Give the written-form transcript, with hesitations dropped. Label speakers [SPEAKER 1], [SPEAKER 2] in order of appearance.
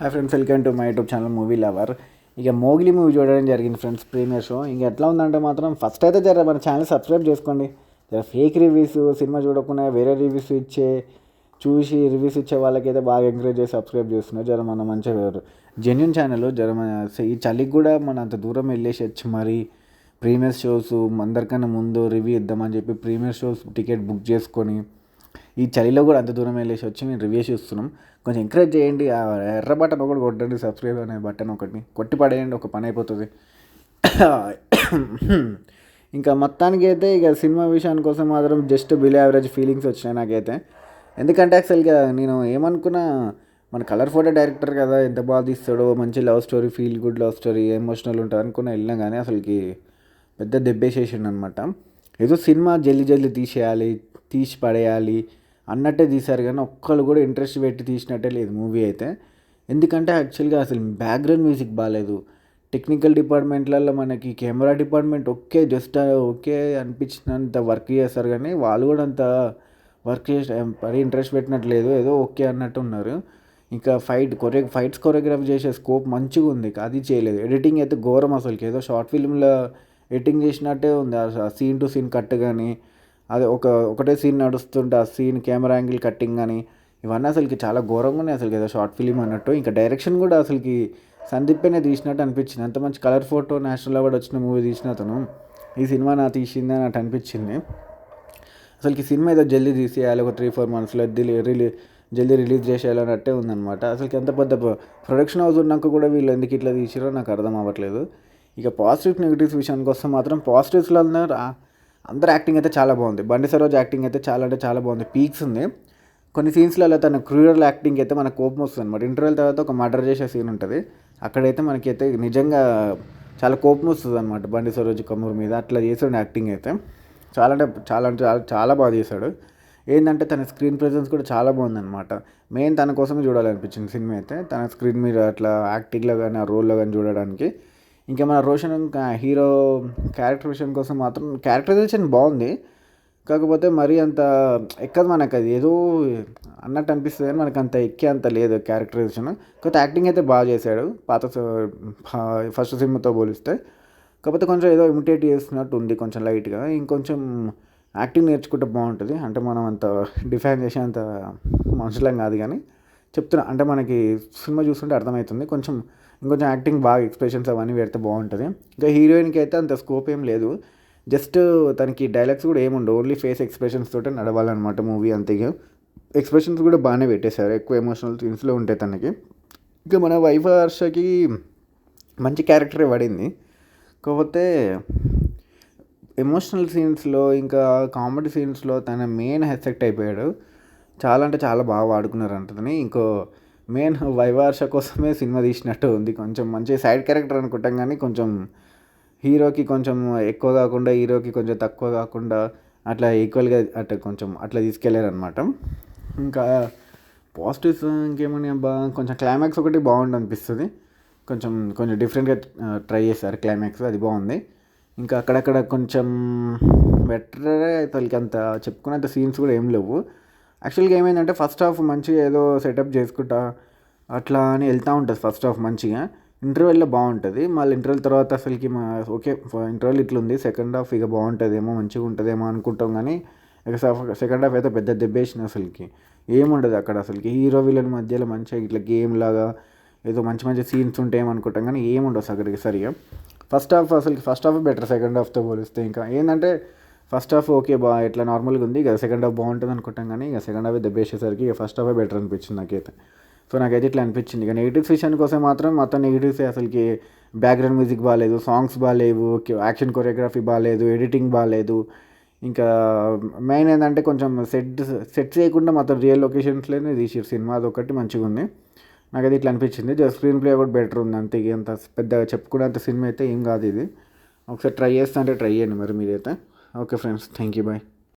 [SPEAKER 1] Hi friends, welcome to my YouTube channel movie lover. ఇక Mogili movie చూడడం జరిగింది friends, premiere show. ఇంక ఎట్లా ఉందంటే మాత్రం ఫస్ట్ అయితే మన ఛానల్ సబ్స్క్రైబ్ చేసుకోండి. ఫేక్ రివ్యూస్, సినిమా చూడకుండా వేరే రివ్యూస్ చూసి రివ్యూస్ ఇచ్చే వాళ్ళకైతే బాగా ఎంకరేజ్ చేసి సబ్స్క్రైబ్ చేస్తున్నారు. మన మంచిగా జెన్యున్ ఛానల్. ఈ చలికి కూడా మన అంత దూరం వెళ్ళేసి వచ్చి మరి ప్రీమియర్ షోస్ అందరికన్నా ముందు రివ్యూ ఇద్దామని చెప్పి ప్రీమియర్ షోస్ టికెట్ బుక్ చేసుకొని ఈ చలిలో కూడా అంత దూరం వెళ్ళేసి వచ్చి మేము రివ్యూ చూస్తున్నాం. కొంచెం ఎంకరేజ్ చేయండి. ఆ ఎర్ర బటన్ ఒకటి కొట్టండి, సబ్స్క్రైబ్ అనే బటన్ ఒకటి కొట్టి పడేయండి, ఒక పని అయిపోతుంది. ఇంకా మొత్తానికి అయితే ఇక సినిమా విషయానికి కోసం మాత్రం జస్ట్ బిలో యావరేజ్ ఫీలింగ్స్ వచ్చినాయి నాకైతే. ఎందుకంటే యాక్చువల్గా నేను ఏమనుకున్నా, మన కలర్ ఫోటో డైరెక్టర్ కదా, ఎంత బాగా తీస్తాడో, మంచి love story, feel good love story, emotional ఉంటుంది అనుకున్నా వెళ్ళినా కానీ అసలుకి పెద్ద దెబ్బేసేసిండు అనమాట. ఏదో సినిమా జల్దీ తీసి పడేయాలి అన్నట్టే తీశారు, కానీ ఒక్కళ్ళు కూడా ఇంట్రెస్ట్ పెట్టి తీసినట్టే లేదు మూవీ అయితే. ఎందుకంటే యాక్చువల్గా అసలు బ్యాక్గ్రౌండ్ మ్యూజిక్ బాగాలేదు. టెక్నికల్ డిపార్ట్మెంట్లలో మనకి కెమెరా డిపార్ట్మెంట్ జస్ట్ ఓకే అనిపించినంత వర్క్ చేస్తారు, కానీ వాళ్ళు కూడా అంత వర్క్ చేసి మరీ ఇంట్రెస్ట్ పెట్టినట్లేదు, ఏదో ఓకే అన్నట్టు ఉన్నారు. ఇంకా ఫైట్స్ కొరియోగ్రఫీ చేసే స్కోప్ మంచిగా ఉంది, అది చేయలేదు. ఎడిటింగ్ అయితే ఘోరం, అసలుకి ఏదో షార్ట్ ఫిల్మ్లో ఎడిటింగ్ చేసినట్టే ఉంది. ఆ సీన్ టు సీన్ కట్ కానీ, అది ఒకటే సీన్ నడుస్తుంటే ఆ సీన్ కెమెరా యాంగిల్ కట్టింగ్ కానీ ఇవన్నీ అసలుకి చాలా ఘోరంగా ఉన్నాయి, అసలుకి ఏదో షార్ట్ ఫిలిం అన్నట్టు. ఇంకా డైరెక్షన్ కూడా అసలుకి సందీప్పేనే తీసినట్టు అనిపించింది. అంత మంచి కలర్ ఫోటో, నేషనల్ అవార్డు వచ్చిన మూవీ తీసిన అతను ఈ సినిమా తీసింది అన్నట్టు అనిపించింది. అసలుకి సినిమా ఏదో జల్దీ తీసేయాలి, ఒక 3-4 మంత్స్లో జల్దీ రిలీజ్ చేసేయాలన్నట్టే ఉందన్నమాట. అసలుకి ఎంత పెద్ద ప్రొడక్షన్ హౌస్ ఉన్నాక కూడా వీళ్ళు ఎందుకు ఇట్లా తీసిరో నాకు అర్థం అవ్వట్లేదు. ఇక పాజిటివ్స్ నెగిటివ్స్ విషయానికి వస్తే మాత్రం పాజిటివ్స్లో అందరు యాక్టింగ్ అయితే చాలా బాగుంది. బండి సరోజ్ యాక్టింగ్ అయితే చాలా బాగుంది, పీక్స్ ఉంది. కొన్ని సీన్స్లలో తన క్రూయల్ యాక్టింగ్ అయితే మనకు కోపం వస్తుంది అనమాట. ఇంటర్వెల్ తర్వాత ఒక మర్డర్ చేసే సీన్ ఉంటుంది, అక్కడైతే మనకైతే నిజంగా చాలా కోపం వస్తుంది అనమాట బండి సరోజ్ కమూర్ మీద. అట్లా చేసాడు యాక్టింగ్ అయితే చాలా బాగా చేశాడు. ఏంటంటే తన స్క్రీన్ ప్రెజెన్స్ కూడా చాలా బాగుందన్నమాట. మెయిన్ తన కోసమే చూడాలనిపించింది సినిమా అయితే, తన స్క్రీన్ మీద అట్లా యాక్టింగ్లో కానీ ఆ రోల్లో కానీ చూడడానికి. ఇంకా మన రోషన్ హీరో క్యారెక్టర్ విషయం కోసం మాత్రం క్యారెక్టరైజేషన్ బాగుంది, కాకపోతే మరీ అంత ఎక్కదు మనకు, అది ఏదో అన్నట్టు అనిపిస్తుంది కానీ మనకు అంత అంత లేదు క్యారెక్టరైజేషన్. కాకపోతే యాక్టింగ్ అయితే బాగా చేశాడు ఫస్ట్ సినిమాతో పోలిస్తే. కాకపోతే కొంచెం ఏదో ఇమిటేట్ చేస్తున్నట్టు ఉంది కొంచెం లైట్గా. ఇంకొంచెం యాక్టింగ్ నేర్చుకుంటే బాగుంటుంది. అంటే మనం అంత డిఫైన్ చేసే అంత మనుషులం కాదు, కానీ చెప్తున్నా అంటే మనకి సినిమా చూస్తుంటే అర్థమవుతుంది. ఇంకొంచెం యాక్టింగ్ బాగా ఎక్స్ప్రెషన్స్ అవన్నీ పెడితే బాగుంటుంది. ఇంకా హీరోయిన్కి అయితే అంత స్కోప్ ఏం లేదు, జస్ట్ తనకి డైలాగ్స్ కూడా ఏముండవు, ఓన్లీ ఫేస్ ఎక్స్ప్రెషన్స్ తోటే నడవాలన్నమాట మూవీ. అంతేగా ఎక్స్ప్రెషన్స్ కూడా బాగానే పెట్టేశారు, ఎక్కువ ఎమోషనల్ సీన్స్లో ఉంటాయి తనకి. ఇంకా మన వైఫ్ హర్షకి మంచి క్యారెక్టరే పడింది, కాకపోతే ఎమోషనల్ సీన్స్లో ఇంకా కామెడీ సీన్స్లో తన మెయిన్ ఎఫెక్ట్ అయిపోయాడు. చాలా బాగా వాడుకున్నారు అంటదని. ఇంకో మెయిన్ వైవార్ష కోసమే సినిమా తీసినట్టు ఉంది. కొంచెం మంచి సైడ్ క్యారెక్టర్ అనుకుంటాం, కానీ కొంచెం హీరోకి కొంచెం ఎక్కువ కాకుండా, హీరోకి కొంచెం తక్కువ కాకుండా అట్లా ఈక్వల్గా అట్లా తీసుకెళ్ళారు అనమాట. ఇంకా పాజిటివ్స్ ఇంకేమని కొంచెం క్లైమాక్స్ ఒకటి బాగుండు అనిపిస్తుంది. కొంచెం డిఫరెంట్గా ట్రై చేశారు క్లైమాక్స్, అది బాగుంది. ఇంకా అక్కడక్కడ కొంచెం బెటరే, అసలుకి అంత చెప్పుకున్నంత సీన్స్ కూడా ఏం లేవు. యాక్చువల్గా ఏమైందంటే ఫస్ట్ హాఫ్ మంచిగా ఏదో సెటప్ చేసుకుంటా అట్లా అని వెళ్తూ ఉంటుంది ఫస్ట్ హాఫ్ మంచిగా. ఇంటర్వెల్లో బాగుంటుంది, మళ్ళీ ఇంటర్వెల్ తర్వాత అసలుకి ఓకే ఇంటర్వెల్ ఇట్లుంది, సెకండ్ హాఫ్ ఇక బాగుంటుందేమో, మంచిగా ఉంటుందేమో అనుకుంటాం, కానీ ఇక సెకండ్ హాఫ్ అయితే పెద్ద దెబ్బేసింది. అసలుకి ఏముండదు అక్కడ, అసలుకి హీరో విలన్ మధ్యలో మంచిగా ఇట్లా గేమ్ లాగా ఏదో మంచి సీన్స్ ఉంటాయేమనుకుంటాం, కానీ ఏముండవు అక్కడికి సరిగా. ఫస్ట్ హాఫ్ బెటర్ సెకండ్ హాఫ్తో పోలిస్తే. ఇంకా ఏంటంటే ఫస్ట్ హాఫ్ ఓకే ఇట్లా నార్మల్గా ఉంది, ఇక సెకండ్ హాఫ్ బాగుంటుంది అనుకుంటాం, కానీ ఇక సెకండ్ హాఫ్ దెబ్బేసేసరికి ఇక ఫస్ట్ హాఫే బెటర్ అనిపించింది నాకైతే. సో నాకైతే ఇట్లా అనిపించింది. ఇక నెగిటివ్స్ విషయానికి కోసం మాత్రం మొత్తం నెగిటివ్సే. అసలుకి బ్యాక్గ్రౌండ్ మ్యూజిక్ బాగాలేదు, సాంగ్స్ బాగాలేవు, యాక్షన్ కొరియోగ్రఫీ బాగాలేదు, ఎడిటింగ్ బాగాలేదు. ఇంకా మెయిన్ ఏంటంటే కొంచెం సెట్ చేయకుండా మొత్తం రియల్ లొకేషన్స్లోనే తీసారు సినిమా, అదొకటి మంచిగా ఉంది. నాకైతే ఇట్లా అనిపించింది. జస్ట్ స్క్రీన్ ప్లే కూడా బెటర్ ఉంది అంతే, అంత పెద్దగా చెప్పుకునేంత సినిమా అయితే ఏం కాదు ఇది. ఒకసారి ట్రై చేయండి మరి మీరైతే. Okay friends, thank you, bye.